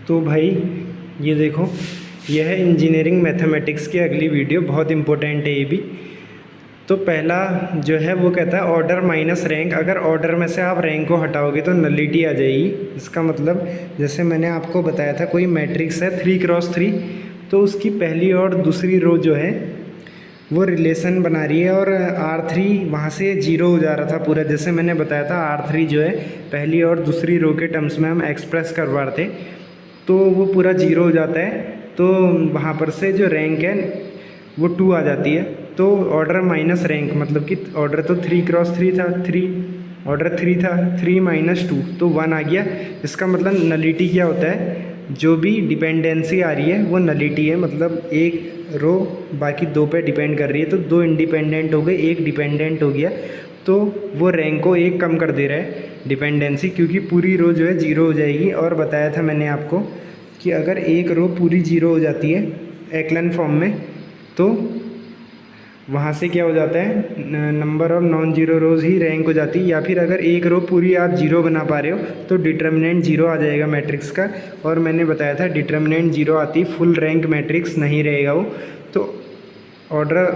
तो भाई ये देखो, यह है इंजीनियरिंग मैथमेटिक्स की अगली वीडियो, बहुत इंपॉर्टेंट है ये भी। तो पहला जो है वो कहता है ऑर्डर माइनस रैंक। अगर ऑर्डर में से आप रैंक को हटाओगे तो नलिटी आ जाएगी। इसका मतलब जैसे मैंने आपको बताया था, कोई मैट्रिक्स है 3x3, तो उसकी पहली और दूसरी रो जो है वो रिलेशन बना रही है और R3 वहाँ से जीरो हो जा रहा था पूरा। जैसे मैंने बताया था R3 जो है पहली और दूसरी रो के टर्म्स में हम एक्सप्रेस करवा रहे थे, तो वो पूरा जीरो हो जाता है। तो वहाँ पर से जो रैंक है वो 2 आ जाती है। तो ऑर्डर माइनस रैंक मतलब कि ऑर्डर तो 3x3 था, 3 ऑर्डर 3 था, 3 - 2 तो 1 आ गया। इसका मतलब नलिटी क्या होता है, जो भी डिपेंडेंसी आ रही है वो नलिटी है। मतलब एक रो बाकी दो पे डिपेंड कर रही है, तो दो इंडिपेंडेंट हो गए, एक डिपेंडेंट हो गया, तो वो रैंक को एक कम कर दे रहा है डिपेंडेंसी, क्योंकि पूरी रो जो है जीरो हो जाएगी। और बताया था मैंने आपको कि अगर एक रो पूरी जीरो हो जाती है एक्लन फॉर्म में, तो वहाँ से क्या हो जाता है, number of non zero rows ही रैंक हो जाती है। या फिर अगर एक रो पूरी आप जीरो बना पा रहे हो तो डिटर्मिनेंट जीरो आ जाएगा मैट्रिक्स का। और मैंने बताया था डिटर्मिनेंट जीरो आती फुल रैंक मैट्रिक्स नहीं रहेगा वो। तो ऑर्डर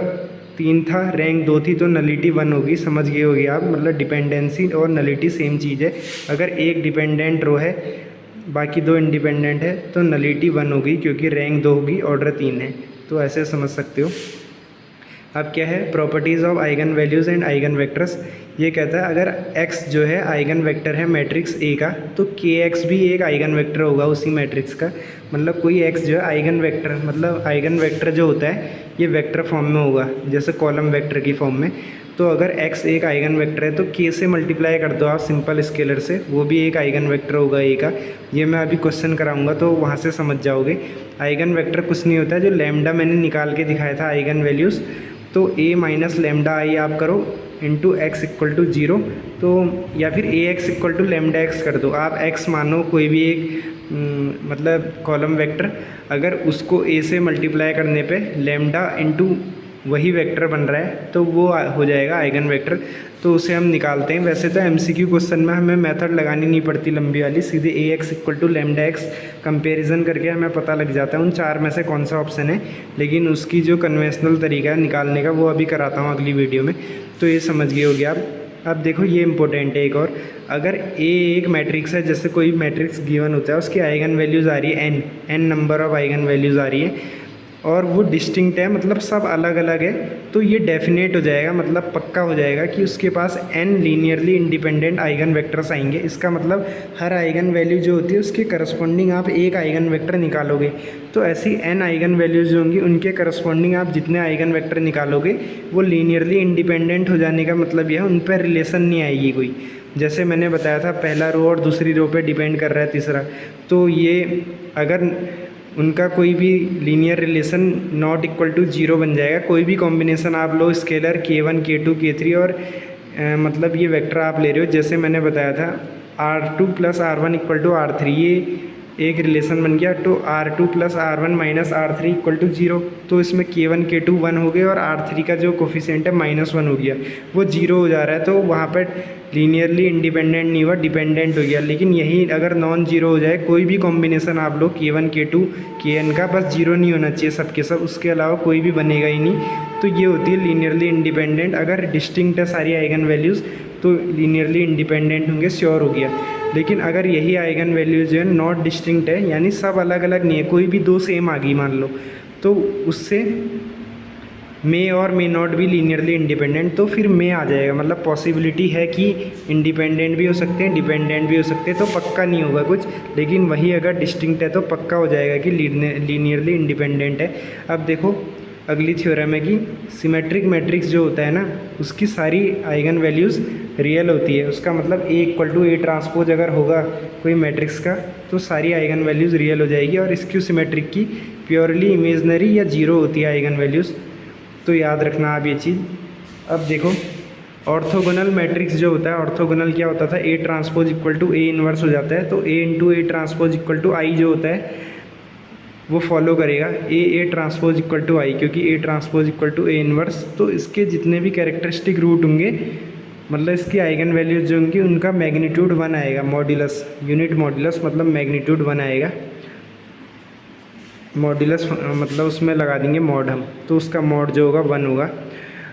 3 था, रैंक 2 थी, तो नलिटी 1 होगी। समझ गए होगी आप, मतलब डिपेंडेंसी और नलिटी सेम चीज़ है। अगर एक डिपेंडेंट रो है बाकी दो इंडिपेंडेंट है तो नलिटी 1 होगी, क्योंकि रैंक 2 होगी, ऑर्डर 3 है। तो ऐसे समझ सकते हो। अब क्या है, properties of eigen values and eigen vectors. ये कहता है अगर x जो है आइगन वेक्टर है मैट्रिक्स A का, तो kx भी एक आइगन वेक्टर होगा उसी मैट्रिक्स का। मतलब कोई x जो है आइगन वेक्टर, मतलब आइगन वेक्टर जो होता है ये वेक्टर फॉर्म में होगा, जैसे कॉलम वेक्टर की फॉर्म में। तो अगर x एक आइगन वेक्टर है तो k से मल्टीप्लाई कर दो आप सिंपल स्केलर से, वो भी एक आइगन वेक्टर होगा A का। ये मैं अभी क्वेश्चन कराऊंगा तो वहाँ से समझ जाओगे। आइगन वेक्टर कुछ नहीं होता है, जो लैम्डा मैंने निकाल के दिखाया था आइगन वैल्यूज़, तो a माइनस लैम्डा आई आप करो इंटू x इक्वल टू 0। तो या फिर a x equal to lambda x कर दो। आप x मानो कोई भी एक मतलब कॉलम वेक्टर, अगर उसको a से मल्टीप्लाई करने पे लैम्डा इंटू वही वेक्टर बन रहा है तो वो हो जाएगा आइगन वेक्टर। तो उसे हम निकालते हैं। वैसे तो MCQ क्वेश्चन में हमें मेथड लगानी नहीं पड़ती लंबी वाली, सीधे ax equal to lambda x comparison करके हमें पता लग जाता है उन चार में से कौन सा ऑप्शन है। लेकिन उसकी जो कन्वेंशनल तरीका है निकालने का वो अभी कराता हूँ अगली वीडियो में। तो ये समझ गए होगे आप। अब देखो ये इंपॉर्टेंट है एक और, अगर A एक मैट्रिक्स है, जैसे कोई मैट्रिक्स गिवन होता है, उसकी आइगन वैल्यूज़ आ रही है n number of eigen values आ रही है और वो डिस्टिंक्ट है, मतलब सब अलग अलग है, तो ये डेफिनेट हो जाएगा, मतलब पक्का हो जाएगा कि उसके पास n linearly independent eigen vectors आएंगे। इसका मतलब हर आइगन वैल्यू जो होती है उसके करस्पॉन्डिंग आप एक आइगन वेक्टर निकालोगे। तो ऐसी n आइगन वैल्यूज जो होंगी उनके करस्पॉन्डिंग आप जितने आइगन वेक्टर निकालोगे वो लीनियरली इंडिपेंडेंट हो जाने का मतलब यह है उन पर रिलेशन नहीं आएगी कोई। जैसे मैंने बताया था पहला रो और दूसरी रो पे डिपेंड कर रहा है तीसरा, तो ये अगर उनका कोई भी linear relation not equal to 0 बन जाएगा। कोई भी कॉम्बिनेशन आप लो स्केलर k1 k2 k3 और मतलब ये वेक्टर आप ले रहे हो, जैसे मैंने बताया था R2 + R1 equal to R3, ये एक रिलेशन बन गया। तो R2 + R1 - R3 equal to 0, तो इसमें k1 k2 1 हो गए और R3 का जो कोफिशिएंट है -1 हो गया, वो 0 हो जा रहा है। तो वहाँ पर लीनियरली इंडिपेंडेंट नहीं हुआ, डिपेंडेंट हो गया। लेकिन यही अगर नॉन जीरो हो जाए, कोई भी कॉम्बिनेशन आप लो k1 k2 kn का, बस 0 नहीं होना चाहिए सबके सब, उसके अलावा कोई भी बनेगा ही नहीं। तो ये होती है लीनियरली इंडिपेंडेंट। अगर डिस्टिंक्ट है सारी आइगन वैल्यूज़ तो लीनियरली इंडिपेंडेंट होंगे, श्योर हो गया। लेकिन अगर यही आइगन वैल्यूज जो है नॉट डिस्टिंक्ट है, यानी सब अलग अलग नहीं है, कोई भी दो सेम आ गई मान लो, तो उससे मे और मे नॉट भी लीनियरली इंडिपेंडेंट, तो फिर मे आ जाएगा। मतलब पॉसिबिलिटी है कि इंडिपेंडेंट भी हो सकते हैं, डिपेंडेंट भी हो सकते हैं, तो पक्का नहीं होगा कुछ। लेकिन वही अगर डिस्टिंक्ट है तो पक्का हो जाएगा कि लीनियरली इंडिपेंडेंट है। अब देखो अगली थ्योरम है कि सिमेट्रिक मैट्रिक्स जो होता है ना, उसकी सारी आइगन वैल्यूज़ रियल होती है। उसका मतलब A equal to A transpose अगर होगा कोई मैट्रिक्स का तो सारी आइगन वैल्यूज़ रियल हो जाएगी। और स्क्यू सिमेट्रिक की प्योरली इमेजनरी या जीरो होती है आइगन वैल्यूज़। तो याद रखना आप ये चीज़। अब देखो ऑर्थोगोनल मैट्रिक्स जो होता है, ऑर्थोगोनल क्या होता था, A transpose equal to A inverse हो जाता है। तो A into A transpose equal to I जो होता है वो फॉलो करेगा A transpose equal to I, क्योंकि A transpose equal to A inverse. तो इसके जितने भी कैरेक्टरिस्टिक रूट होंगे, मतलब इसकी आइगन वैल्यूज जो होंगी उनका मैग्नीट्यूड 1 आएगा, मॉड्यूलस यूनिट मॉड्यूलस मतलब मैग्नीट्यूड 1 आएगा। मॉड्यूलस मतलब उसमें लगा देंगे मॉड हम, तो उसका मॉड जो होगा 1 होगा।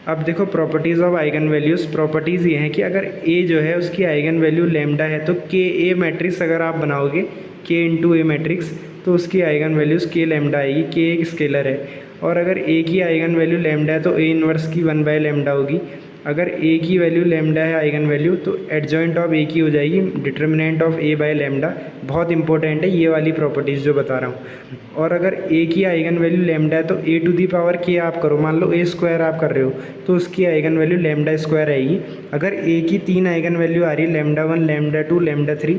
अब देखो properties of eigen values, properties ये हैं कि अगर ए जो है उसकी आइगन वैल्यू लैम्डा है तो के ए मैट्रिक्स अगर आप बनाओगे के इंटू ए मैट्रिक्स तो उसकी आइगन वैल्यूज़ के लैम्डा आएगी। के एक स्केलर है और अगर ए की आइगन वैल्यू लैम्डा है तो ए इन्वर्स की 1 बाय लैम्डा होगी। अगर ए की वैल्यू लैम्डा है आइगन वैल्यू तो एडजॉइंट ऑफ ए की हो जाएगी determinant of A by lambda. बहुत इंपॉर्टेंट है ये वाली प्रॉपर्टीज़ जो बता रहा हूँ। और अगर ए की आइगन वैल्यू लैम्डा है तो ए टू दी पावर के आप करो, मान लो ए स्क्वायर आप कर रहे हो तो उसकी आइगन वैल्यू लैम्डा स्क्वायर आएगी। अगर ए की 3 आइगन वैल्यू आ रही है लैम्डा 1 लैम्डा 2 लैम्डा 3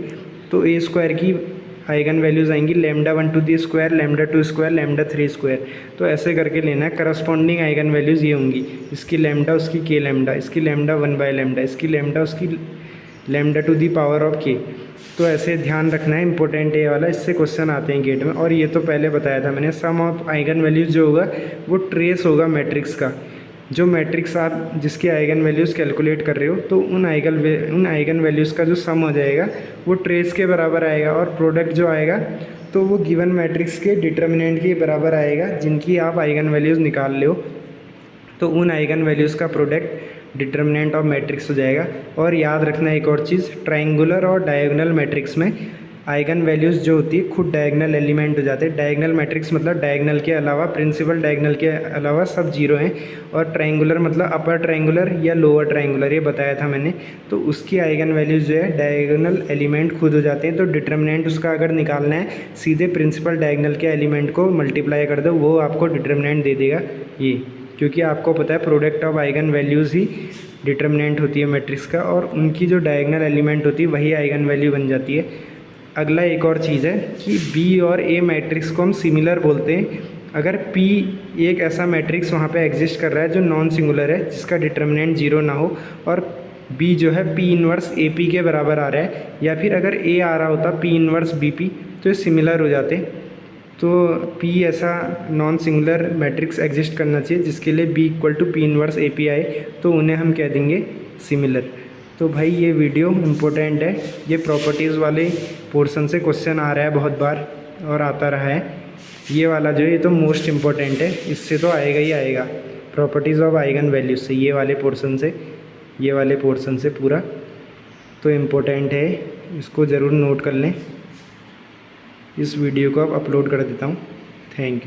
तो ए स्क्वायर की आइगन वैल्यूज़ आएंगी lambda 1 to the square lambda 2 square lambda 3 square. तो ऐसे करके लेना है। करस्पॉन्डिंग आइगन वैल्यूज़ ये होंगी, इसकी लैम्डा उसकी के लैम्डा, इसकी लैम्डा 1 बाय लैम्डा, इसकी लैम्डा उसकी lambda to the power of k. तो ऐसे ध्यान रखना है, इंपॉर्टेंट है ये वाला, इससे क्वेश्चन आते हैं गेट में। और ये तो पहले बताया था मैंने, सम ऑफ आइगन वैल्यूज़ जो होगा वो ट्रेस होगा मैट्रिक्स का। जो मैट्रिक्स आप जिसकी आइगन वैल्यूज़ कैलकुलेट कर रहे हो तो उन आइगन वैल्यूज़ का जो सम हो जाएगा वो ट्रेस के बराबर आएगा। और प्रोडक्ट जो आएगा तो वो गिवन मैट्रिक्स के डिटर्मिनेंट के बराबर आएगा जिनकी आप आइगन वैल्यूज़ निकाल ले हो। तो उन आइगन वैल्यूज़ का प्रोडक्ट डिटर्मिनेंट ऑफ मैट्रिक्स हो जाएगा। और याद रखना एक और चीज़, ट्रायंगुलर और डायगोनल मैट्रिक्स में आइगन वैल्यूज़ जो होती है खुद डायगोनल एलिमेंट हो जाते हैं। डायगोनल मैट्रिक्स मतलब डायगोनल के अलावा, प्रिंसिपल डायगोनल के अलावा सब जीरो हैं। और ट्रायंगुलर मतलब अपर ट्रायंगुलर या लोअर ट्रायंगुलर, ये बताया था मैंने। तो उसकी आइगन वैल्यूज़ जो है डायगोनल एलिमेंट खुद हो जाते हैं। तो डिटर्मिनेंट उसका अगर निकालना है सीधे प्रिंसिपल डायगोनल के एलिमेंट को मल्टीप्लाई कर दो, वो आपको डिटर्मिनेंट दे देगा ये। क्योंकि आपको पता है product of eigen values he determinant होती है मैट्रिक्स का, और उनकी जो डायगोनल एलिमेंट होती है वही आइगन वैल्यू बन जाती है। अगला एक और चीज़ है कि बी और ए मैट्रिक्स को हम सिमिलर बोलते हैं। अगर पी एक ऐसा मैट्रिक्स वहाँ पे एग्जिस्ट कर रहा है जो नॉन सिंगुलर है, जिसका डिटर्मिनेंट जीरो ना हो, और बी जो है पी इन्वर्स ए पी के बराबर आ रहा है, या फिर अगर ए आ रहा होता पी इन्वर्स बी पी तो ये सिमिलर हो जाते। तो पी ऐसा नॉन सिंगुलर मैट्रिक्स एग्जिस्ट करना चाहिए जिसके लिए B equal to P inverse A P आए, तो उन्हें हम कह देंगे सिमिलर। तो भाई ये वीडियो इम्पोर्टेंट है, ये प्रॉपर्टीज़ वाले पोर्शन से क्वेश्चन आ रहा है बहुत बार और आता रहा है। ये वाला जो है ये तो मोस्ट इम्पोर्टेंट है, इससे तो आएगा ही आएगा, प्रॉपर्टीज़ ऑफ आइगन वैल्यूज से, ये वाले पोर्शन से, ये वाले पोर्शन से पूरा तो इम्पोर्टेंट है, इसको ज़रूर नोट कर लें। इस वीडियो को अब अपलोड कर देता हूँ। Thank you.